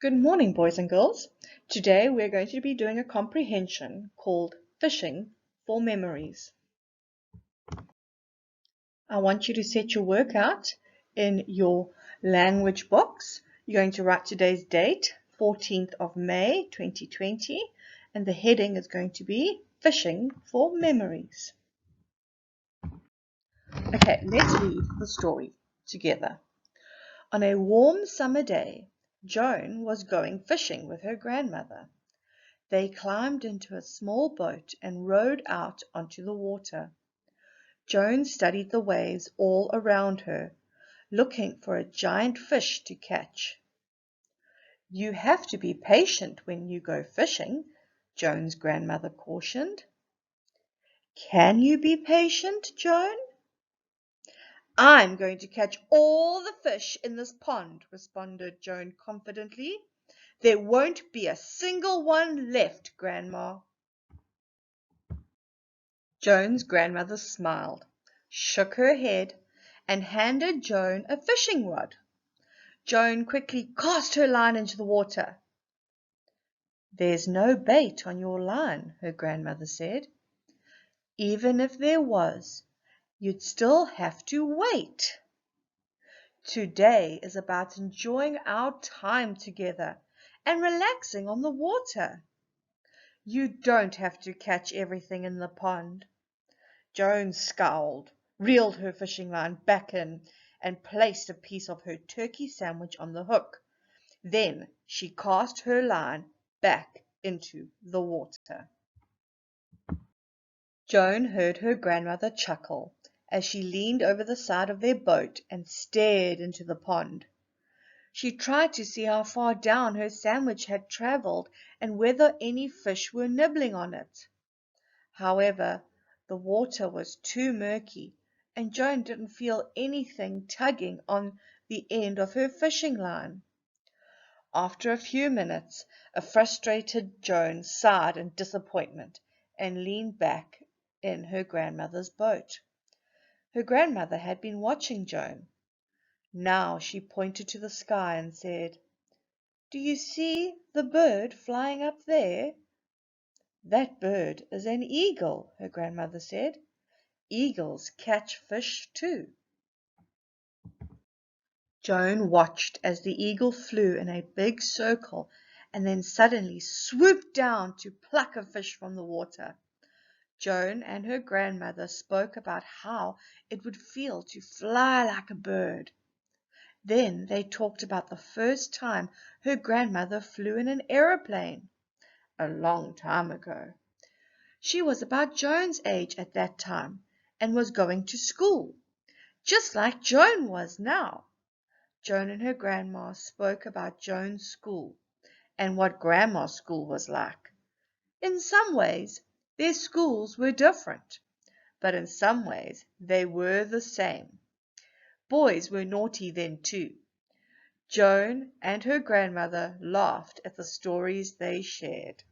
Good morning, boys and girls. Today we're going to be doing a comprehension called Fishing for Memories. I want you to set your work out in your language box. You're going to write today's date, 14th of May 2020, and the heading is going to be Fishing for Memories. Okay, let's read the story together. On a warm summer day, Joan was going fishing with her grandmother. They climbed into a small boat and rowed out onto the water. Joan studied the waves all around her, looking for a giant fish to catch. "You have to be patient when you go fishing," Joan's grandmother cautioned. "Can you be patient, Joan?" "I'm going to catch all the fish in this pond," responded Joan confidently. "There won't be a single one left, Grandma." Joan's grandmother smiled, shook her head, and handed Joan a fishing rod. Joan quickly cast her line into the water. "There's no bait on your line," her grandmother said. "Even if there was, you'd still have to wait. Today is about enjoying our time together and relaxing on the water. You don't have to catch everything in the pond." Joan scowled, reeled her fishing line back in, and placed a piece of her turkey sandwich on the hook. Then she cast her line back into the water. Joan heard her grandmother chuckle as she leaned over the side of their boat and stared into the pond. She tried to see how far down her sandwich had traveled and whether any fish were nibbling on it. However, the water was too murky, and Joan didn't feel anything tugging on the end of her fishing line. After a few minutes, a frustrated Joan sighed in disappointment and leaned back in her grandmother's boat. Her grandmother had been watching Joan. Now she pointed to the sky and said, "Do you see the bird flying up there?" "That bird is an eagle," her grandmother said. "Eagles catch fish too." Joan watched as the eagle flew in a big circle and then suddenly swooped down to pluck a fish from the water. Joan and her grandmother spoke about how it would feel to fly like a bird. Then they talked about the first time her grandmother flew in an aeroplane, a long time ago. She was about Joan's age at that time and was going to school, just like Joan was now. Joan and her grandma spoke about Joan's school and what Grandma's school was like. In some ways, their schools were different, but in some ways they were the same. Boys were naughty then too. Joan and her grandmother laughed at the stories they shared.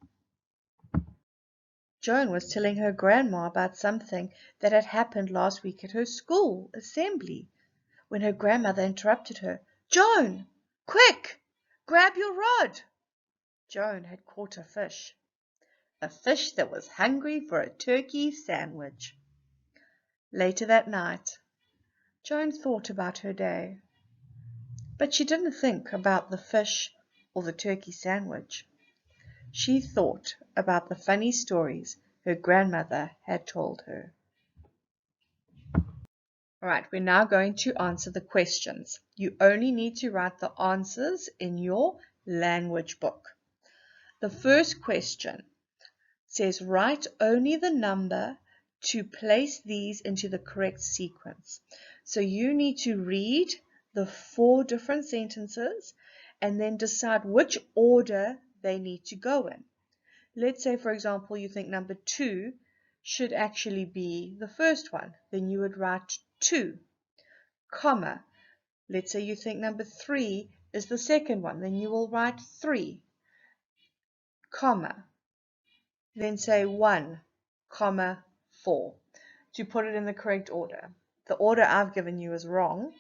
Joan was telling her grandma about something that had happened last week at her school assembly when her grandmother interrupted her. "Joan, quick, grab your rod." Joan had caught a fish that was hungry for a turkey sandwich. Later that night, Joan thought about her day, but she didn't think about the fish or the turkey sandwich. She thought about the funny stories her grandmother had told her. All right, we're now going to answer the questions. You only need to write the answers in your language book. The first question says, write only the number to place these into the correct sequence. So you need to read the 4 different sentences and then decide which order they need to go in. Let's say, for example, you think number 2 should actually be the first one. Then you would write 2, comma. Let's say you think number 3 is the second one. Then you will write 3, comma. Then say 1, comma, 4 to put it in the correct order. The order I've given you is wrong,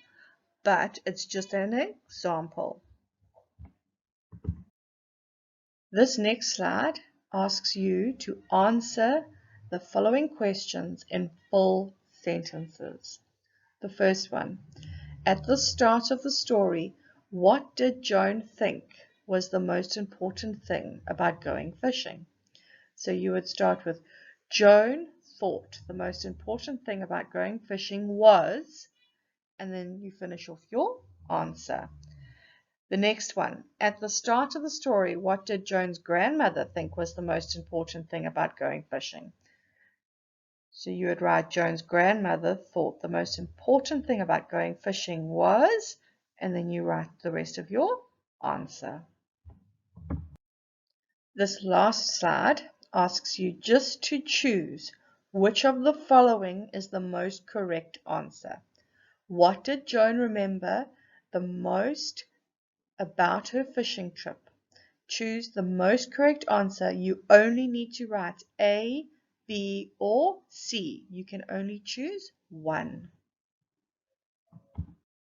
but it's just an example. This next slide asks you to answer the following questions in full sentences. The first one, at the start of the story, what did Joan think was the most important thing about going fishing? So you would start with, Joan thought the most important thing about going fishing was, and then you finish off your answer. The next one, at the start of the story, what did Joan's grandmother think was the most important thing about going fishing? So you would write, Joan's grandmother thought the most important thing about going fishing was, and then you write the rest of your answer. This last slide asks you just to choose which of the following is the most correct answer. What did Joan remember the most about her fishing trip? Choose the most correct answer. You only need to write A, B, or C. You can only choose one.